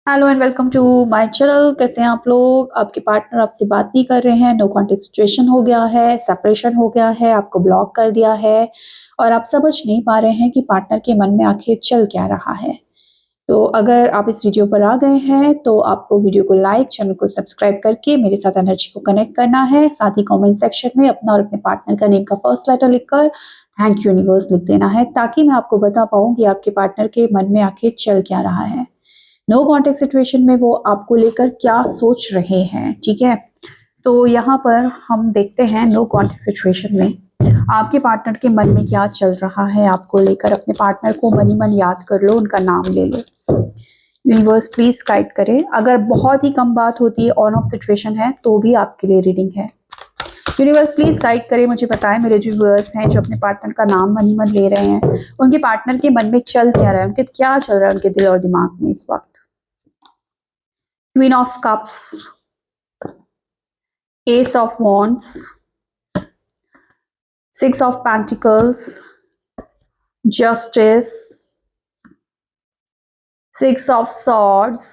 Hello and welcome to my channel. कैसे हैं आप लोग? आपके पार्टनर आपसे बात नहीं कर रहे हैं, नो कॉन्टेक्ट सिचुएशन हो गया है, सेपरेशन हो गया है, आपको ब्लॉक कर दिया है और आप समझ नहीं पा रहे हैं कि पार्टनर के मन में आखिर चल क्या रहा है। तो अगर आप इस वीडियो पर आ गए हैं तो आपको वीडियो को लाइक, चैनल को सब्सक्राइब करके मेरे साथ एनर्जी को कनेक्ट करना है। साथ ही कमेंट सेक्शन में अपना और अपने पार्टनर का नेम का फर्स्ट लेटर लिखकर थैंक यू यूनिवर्स लिख देना है, ताकि मैं आपको बता पाऊँ कि आपके पार्टनर के मन में आखिर चल क्या रहा है, नो कॉन्टेक्ट सिचुएशन में वो आपको लेकर क्या सोच रहे हैं। ठीक है, तो यहाँ पर हम देखते हैं नो कॉन्टेक्ट सिचुएशन में आपके पार्टनर के मन में क्या चल रहा है आपको लेकर। अपने पार्टनर को मन ही मन याद कर लो, उनका नाम ले लो। यूनिवर्स प्लीज गाइड करें। अगर बहुत ही कम बात होती है, ऑन ऑफ सिचुएशन है, तो भी आपके लिए रीडिंग है। यूनिवर्स प्लीज गाइड करें, मुझे बताएं मेरे जो व्यूअर्स हैं जो अपने पार्टनर का नाम मन ही मन ले रहे हैं, उनके पार्टनर के मन में चल क्या रहा है, उनके क्या चल रहा है उनके दिल और दिमाग में इस वक्त। Queen of Cups, Ace of Wands, Six of Pentacles, Justice, Six of Swords,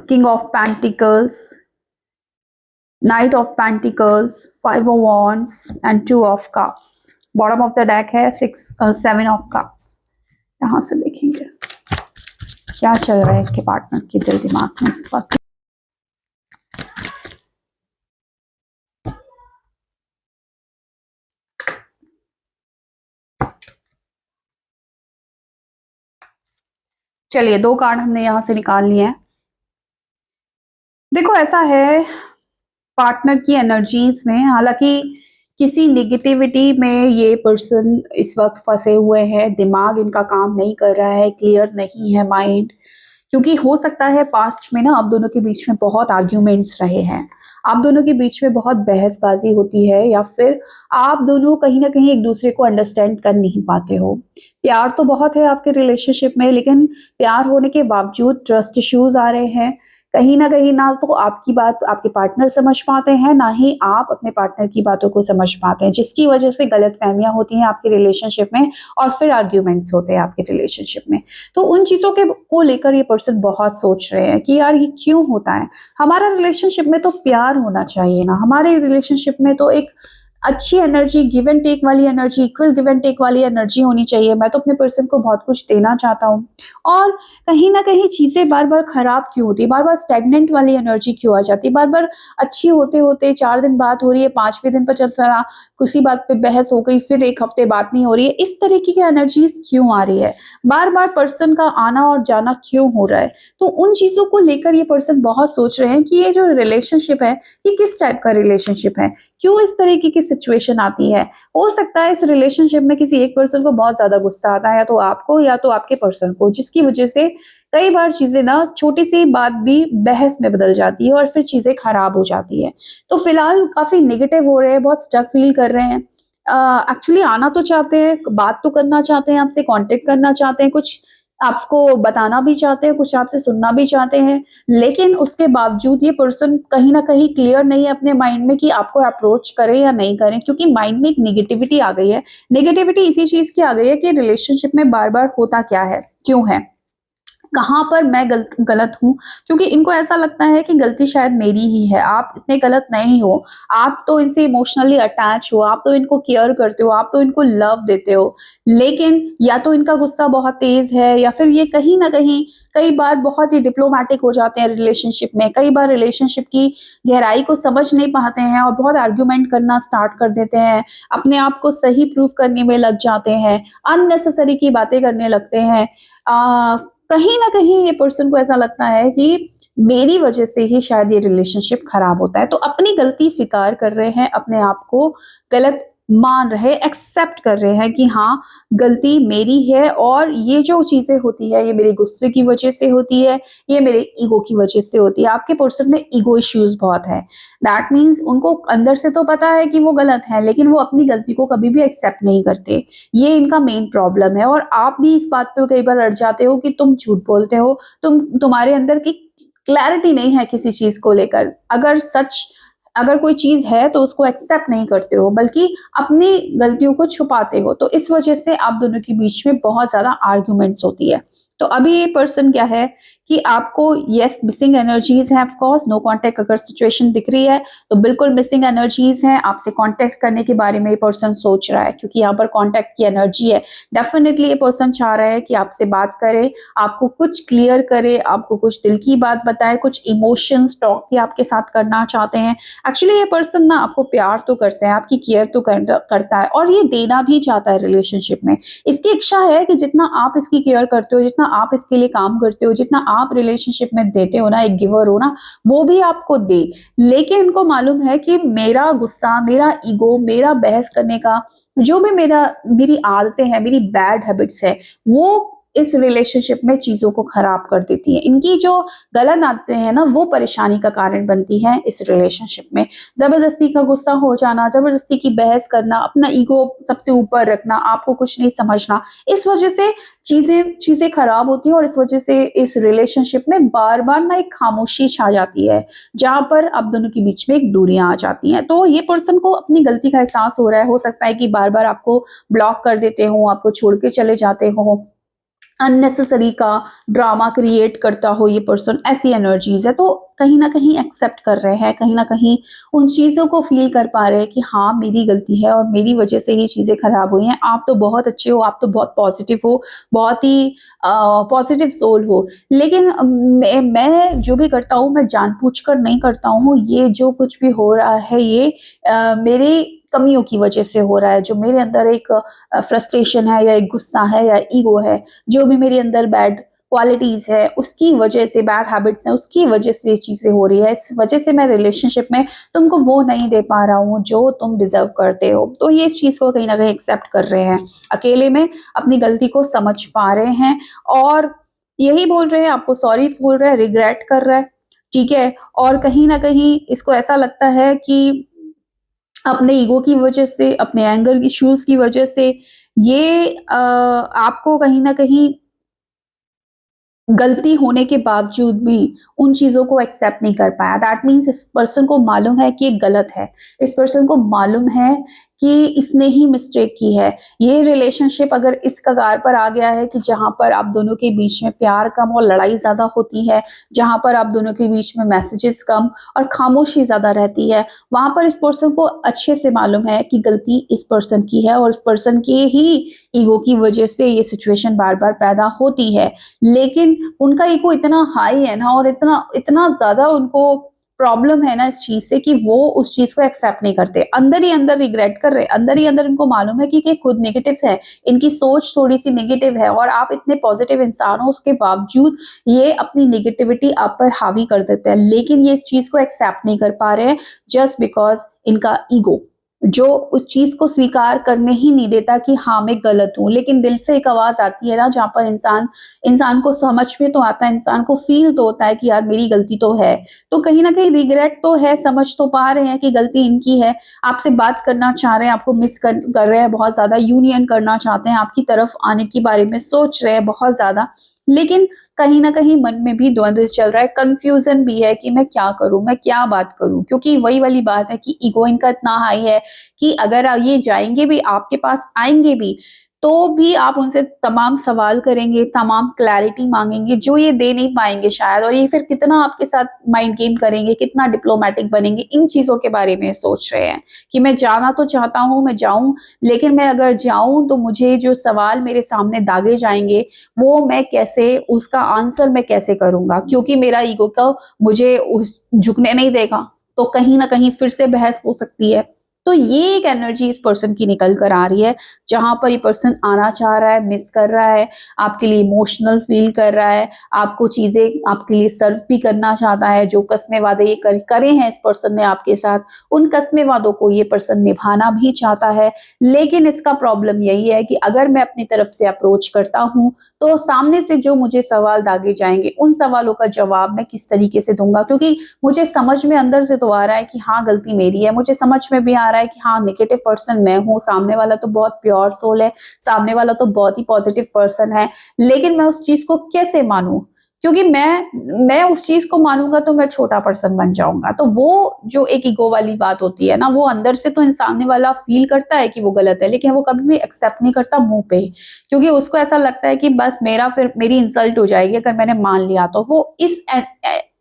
King of Pentacles, Knight of Pentacles, Five of Wands and Two of Cups. Bottom of the deck है सेवन ऑफ कप्स। यहां से देखेंगे क्या चल रहा है इसके partner के दिल दिमाग में इस वक्त। चलिए, दो कार्ड हमने यहां से निकाल लिए हैं। देखो, ऐसा है पार्टनर की एनर्जीज में, हालांकि किसी निगेटिविटी में ये पर्सन इस वक्त फंसे हुए हैं, दिमाग इनका काम नहीं कर रहा है, क्लियर नहीं है माइंड, क्योंकि हो सकता है पास्ट में ना आप दोनों के बीच में बहुत आर्ग्यूमेंट्स रहे हैं, आप दोनों के बीच में बहुत बहसबाजी होती है, या फिर आप दोनों कहीं ना कहीं एक दूसरे को अंडरस्टैंड कर नहीं पाते हो। प्यार तो बहुत है आपके रिलेशनशिप में, लेकिन प्यार होने के बावजूद ट्रस्ट इश्यूज आ रहे हैं। कहीं ना तो आपकी बात आपके पार्टनर समझ पाते हैं, ना ही आप अपने पार्टनर की बातों को समझ पाते हैं, जिसकी वजह से गलतफहमियां होती हैं आपके रिलेशनशिप में और फिर आर्ग्यूमेंट्स होते हैं आपके रिलेशनशिप में। तो उन चीजों के को लेकर ये पर्सन बहुत सोच रहे हैं कि यार ये क्यों होता है। हमारा रिलेशनशिप में तो प्यार होना चाहिए ना, हमारे रिलेशनशिप में तो एक अच्छी एनर्जी, गिव एंड टेक वाली energy, equal give and take वाली एनर्जी होनी चाहिए। मैं तो अपने पर्सन को बहुत कुछ देना चाहता हूँ, और कहीं ना कहीं चीजें बार बार खराब क्यों होती है, बार बार स्टेगनेंट वाली एनर्जी क्यों आ जाती है, बार बार अच्छी होते होते 4 दिन बात हो रही है, 5वें दिन पर चलता किसी बात पे बहस हो गई, फिर एक हफ्ते बात नहीं हो रही है। इस तरीके की एनर्जीज क्यों आ रही है, बार बार पर्सन का आना और जाना क्यों हो रहा है। तो उन चीजों को लेकर ये पर्सन बहुत सोच रहे हैं कि ये जो रिलेशनशिप है ये किस टाइप का रिलेशनशिप है, क्यों इस तरीके की सिचुएशन आती है। हो सकता है इस रिलेशनशिप में किसी एक पर्सन को बहुत ज्यादा गुस्सा आता है, या तो आपको या तो आपके पर्सन को, जिसकी वजह से कई बार चीजें ना छोटी सी बात भी बहस में बदल जाती है और फिर चीजें खराब हो जाती है। तो फिलहाल काफी नेगेटिव हो रहे हैं, बहुत स्टक फील कर रहे हैं। एक्चुअली आना तो चाहते हैं, बात तो करना चाहते हैं, आपसे कांटेक्ट करना चाहते हैं, कुछ आपको बताना भी चाहते हैं, कुछ आपसे सुनना भी चाहते हैं, लेकिन उसके बावजूद ये पर्सन कहीं ना कहीं क्लियर नहीं है अपने माइंड में कि आपको अप्रोच करें या नहीं करें, क्योंकि माइंड में एक निगेटिविटी आ गई है। निगेटिविटी इसी चीज की आ गई है कि रिलेशनशिप में बार बार होता क्या है, क्यों है, कहाँ पर मैं गलत हूँ, क्योंकि इनको ऐसा लगता है कि गलती शायद मेरी ही है। आप इतने गलत नहीं हो, आप तो इनसे इमोशनली अटैच हो, आप तो इनको केयर करते हो, आप तो इनको लव देते हो, लेकिन या तो इनका गुस्सा बहुत तेज है, या फिर ये कहीं ना कहीं कई बार बहुत ही डिप्लोमेटिक हो जाते हैं रिलेशनशिप में, कई बार रिलेशनशिप की गहराई को समझ नहीं पाते हैं और बहुत आर्ग्यूमेंट करना स्टार्ट कर देते हैं, अपने आप को सही प्रूव करने में लग जाते हैं, अननेसेसरी की बातें करने लगते हैं। कहीं ना कहीं ये पर्सन को ऐसा लगता है कि मेरी वजह से ही शायद ये रिलेशनशिप खराब होता है। तो अपनी गलती स्वीकार कर रहे हैं, अपने आप को गलत मान रहे, एक्सेप्ट कर रहे हैं कि हाँ गलती मेरी है, और ये जो चीजें होती है ये मेरे गुस्से की वजह से होती है, ये मेरे ईगो की वजह से होती है। आपके पर्सन में ईगो इश्यूज बहुत है। दैट मीन्स उनको अंदर से तो पता है कि वो गलत है, लेकिन वो अपनी गलती को कभी भी एक्सेप्ट नहीं करते। ये इनका मेन प्रॉब्लम है, और आप भी इस बात पे कई बार अड़ जाते हो कि तुम झूठ बोलते हो, तुम्हारे अंदर की क्लैरिटी नहीं है किसी चीज को लेकर। अगर कोई चीज है तो उसको एक्सेप्ट नहीं करते हो, बल्कि अपनी गलतियों को छुपाते हो। तो इस वजह से आप दोनों के बीच में बहुत ज्यादा आर्ग्यूमेंट्स होती है। तो अभी ये पर्सन क्या है कि आपको यस मिसिंग एनर्जीज हैं, ऑफ कोर्स नो कांटेक्ट अगर सिचुएशन दिख रही है तो बिल्कुल मिसिंग एनर्जीज हैं, आपसे कांटेक्ट करने के बारे में ये पर्सन सोच रहा है क्योंकि यहाँ पर कांटेक्ट की एनर्जी है। डेफिनेटली ये पर्सन चाह रहा है कि आपसे बात करे, आपको कुछ क्लियर करे, आपको कुछ दिल की बात बताए, कुछ इमोशंस टॉक भी आपके साथ करना चाहते हैं। एक्चुअली ये पर्सन ना आपको प्यार तो करता है, आपकी केयर तो करता है और ये देना भी चाहता है रिलेशनशिप में। इसकी इच्छा है कि जितना आप इसकी केयर करते हो, जितना आप इसके लिए काम करते हो, जितना आप रिलेशनशिप में देते हो ना, एक गिवर हो ना, वो भी आपको दे। लेकिन इनको मालूम है कि मेरा गुस्सा, मेरा ईगो, मेरा बहस करने का जो भी मेरी आदतें हैं, मेरी बैड हैबिट्स है, वो इस रिलेशनशिप में चीजों को खराब कर देती है। इनकी जो गलत आदतें हैं ना, वो परेशानी का कारण बनती है इस रिलेशनशिप में। जबरदस्ती का गुस्सा हो जाना, जबरदस्ती की बहस करना, अपना ईगो सबसे ऊपर रखना, आपको कुछ नहीं समझना, इस वजह से चीजें खराब होती हैं और इस वजह से इस रिलेशनशिप में बार बार ना एक खामोशी छा जाती है, जहां पर आप दोनों के बीच में एक दूरियां आ जाती हैं। तो ये पर्सन को अपनी गलती का एहसास हो रहा है, हो सकता है कि बार बार आपको ब्लॉक कर देते हो, आपको छोड़ के चले जाते हो, अननेसेसरी का ड्रामा क्रिएट करता हो ये पर्सन, ऐसी एनर्जीज है। तो कहीं ना कहीं एक्सेप्ट कर रहे हैं, कहीं ना कहीं उन चीज़ों को फील कर पा रहे हैं कि हाँ मेरी गलती है और मेरी वजह से ये चीज़ें खराब हुई हैं। आप तो बहुत अच्छे हो, आप तो बहुत पॉजिटिव हो, बहुत ही पॉजिटिव सोल हो, लेकिन मैं जो भी करता हूँ मैं जानबूझकर नहीं करता हूँ। ये जो कुछ भी हो रहा है ये मेरी कमियों की वजह से हो रहा है, जो मेरे अंदर एक फ्रस्ट्रेशन है या एक गुस्सा है या ईगो है, जो भी मेरे अंदर बैड क्वालिटीज है उसकी वजह से, बैड हैबिट्स हैं उसकी वजह से ये चीजें हो रही है। इस वजह से मैं रिलेशनशिप में तुमको वो नहीं दे पा रहा हूँ जो तुम डिजर्व करते हो। तो ये इस चीज को कहीं ना कहीं एक्सेप्ट कर रहे हैं, अकेले में अपनी गलती को समझ पा रहे हैं और यही बोल रहे हैं, आपको सॉरी बोल रहे हैं, रिग्रेट कर रहा है, ठीक है। और कहीं ना कहीं इसको ऐसा लगता है कि अपने ईगो की वजह से, अपने एंगर इश्यूज की वजह से ये आपको कहीं न कहीं गलती होने के बावजूद भी उन चीज़ों को एक्सेप्ट नहीं कर पाया। दैट मीन्स इस पर्सन को मालूम है कि ये गलत है। इस पर्सन को मालूम है कि इसने ही मिस्टेक की है। ये रिलेशनशिप अगर इस कगार पर आ गया है कि जहाँ पर आप दोनों के बीच में प्यार कम और लड़ाई ज़्यादा होती है, जहाँ पर आप दोनों के बीच में मैसेजेस कम और खामोशी ज़्यादा रहती है, वहाँ पर इस पर्सन को अच्छे से मालूम है कि गलती इस पर्सन की है और इस पर्सन के ही ईगो की वजह से ये सिचुएशन बार-बार पैदा होती है। लेकिन उनका ईगो इतना हाई है ना और इतना इतना ज़्यादा उनको प्रॉब्लम है ना इस चीज़ से कि वो उस चीज़ को एक्सेप्ट नहीं करते। अंदर ही अंदर रिग्रेट कर रहे हैं, अंदर ही अंदर इनको मालूम है कि ये खुद नेगेटिव है, इनकी सोच थोड़ी-सी नेगेटिव है और आप इतने पॉजिटिव इंसान हो उसके बावजूद ये अपनी नेगेटिविटी आप पर हावी कर देते हैं। लेकिन ये इस चीज़ को एक्सेप्ट नहीं कर पा रहे हैं जस्ट बिकॉज़ इनका ईगो जो उस चीज़ को स्वीकार करने ही नहीं देता कि हाँ, मैं गलत हूँ। लेकिन दिल से एक आवाज़ आती है ना जहाँ पर इंसान को समझ में तो आता है, इंसान को फ़ील तो होता है कि यार मेरी गलती तो है। तो कहीं न कहीं रिग्रेट तो है, समझ तो पा रहे हैं कि गलती इनकी है। आपसे बात करना चाह रहे हैं, आपको मिस कर रहे हैं बहुत ज़्यादा, यूनियन करना चाहते हैं, आपकी तरफ आने के बारे में सोच रहे हैं बहुत ज़्यादा। लेकिन कहीं न कहीं मन में भी द्वंद्व चल रहा है, कन्फ्यूज़न भी है कि मैं क्या करूँ, मैं क्या बात करूँ? क्योंकि वही वाली बात है कि ईगो इनका इतना हाई है कि अगर ये जाएँगे भी, आपके पास आएँगे भी, तो भी आप उनसे तमाम सवाल करेंगे, तमाम क्लैरिटी माँगेंगे, जो ये दे नहीं पाएँगे शायद, और ये फिर कितना आपके साथ माइंड गेम करेंगे, कितना डिप्लोमैटिक बनेंगे, इन चीज़ों के बारे में सोच रहे हैं कि मैं जाना तो चाहता हूँ, मैं जाऊँ, लेकिन मैं अगर जाऊँ तो मुझे जो सवाल मेरे सामने दागे जाएँगे, वो मैं कैसे, उसका आंसर मैं कैसे करूँगा? क्योंकि मेरा ईगो तो मुझे उस झुकने नहीं देगा, तो कहीं न कहीं फिर से बहस हो सकती है। तो ये एक एनर्जी इस पर्सन की निकल कर आ रही है, जहाँ पर ये पर्सन आना चाह रहा है, मिस कर रहा है, आपके लिए इमोशनल फ़ील कर रहा है, आपको चीज़ें आपके लिए सर्व भी करना चाहता है, जो कस्में वादे ये करे हैं इस पर्सन ने आपके साथ, उन कस्में वादों को ये पर्सन निभाना भी चाहता है। लेकिन इसका प्रॉब्लम यही है कि अगर मैं अपनी तरफ से अप्रोच करता हूँ, तो सामने से जो मुझे सवाल दागे जाएँगे, उन सवालों का जवाब मैं किस तरीके से दूँगा? क्योंकि मुझे समझ में अंदर से तो आ रहा है कि हाँ, गलती मेरी है। मुझे समझ में भी आ रहा है कि हाँ, नेगेटिव पर्सन मैं हूँ, सामने वाला तो बहुत प्योर सोल है, सामने वाला तो बहुत ही पॉजिटिव पर्सन है। लेकिन मैं उस चीज़ को कैसे मानूँ? क्योंकि मैं उस चीज को मानूंगा तो मैं छोटा पर्सन बन जाऊंगा। तो वो जो एक ईगो वाली बात होती है ना, वो अंदर से तो इंसान वाला फील करता है कि वो गलत है, लेकिन वो कभी भी एक्सेप्ट नहीं करता मुंह पे, क्योंकि उसको ऐसा लगता है कि बस फिर मेरी इंसल्ट हो जाएगी अगर मैंने मान लिया तो। वो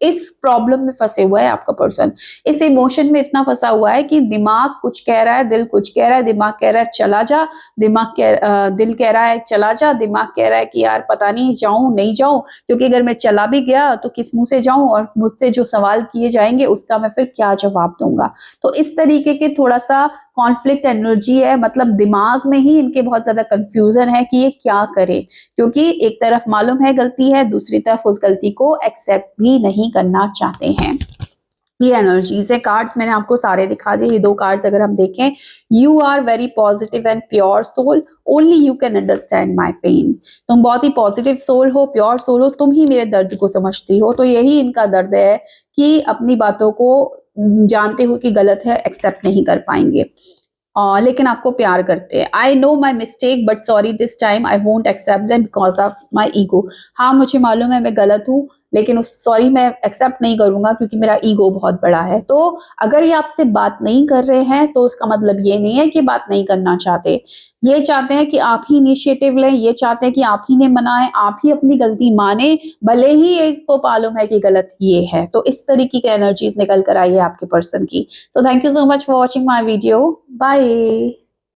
इस प्रॉब्लम में फंसे हुआ है आपका पर्सन, इस इमोशन में इतना फंसा हुआ है कि दिमाग कुछ कह रहा है, दिल कुछ कह रहा है। दिमाग कह रहा है चला जा, दिल कह रहा है चला जा, दिमाग कह रहा है कि यार पता नहीं जाऊं नहीं जाऊं, क्योंकि अगर मैं चला भी गया तो किस मुंह से जाऊं, और मुझसे जो सवाल किए जाएंगे उसका मैं फिर क्या जवाब दूंगा। तो इस तरीके के थोड़ा सा कॉन्फ्लिक्ट एनर्जी है, मतलब दिमाग में ही इनके बहुत ज्यादा कंफ्यूजन है कि ये क्या करे, क्योंकि एक तरफ मालूम है गलती है, दूसरी तरफ उस गलती को एक्सेप्ट भी नहीं करना चाहते हैं। ये एनर्जीज है। कार्ड्स मैंने आपको सारे दिखा दिए। ये 2 कार्ड्स अगर हम देखें, you are very positive and pure soul, only you can understand my pain. तुम बहुत ही पॉजिटिव सोल हो, प्योर सोल हो, तुम ही मेरे दर्द को समझती हो। तो यही इनका दर्द है कि अपनी बातों को जानते हो कि गलत है, एक्सेप्ट नहीं कर पाएंगे, लेकिन आपको प्यार करते हैं। I know my mistake but sorry this time I won't accept them because of my ego. हाँ मुझे मालूम है मैं गलत हूँ, लेकिन उस सॉरी मैं एक्सेप्ट नहीं करूंगा क्योंकि मेरा ईगो बहुत बड़ा है। तो अगर ये आपसे बात नहीं कर रहे हैं तो उसका मतलब ये नहीं है कि बात नहीं करना चाहते। ये चाहते हैं कि आप ही इनिशिएटिव लें, ये चाहते हैं कि आप ही ने मनाएं, आप ही अपनी गलती माने, भले ही एक को मालूम है कि गलत ये है। तो इस तरीके की एनर्जीज निकल कर आई है आपके पर्सन की। So thank you so much for watching my video. Bye.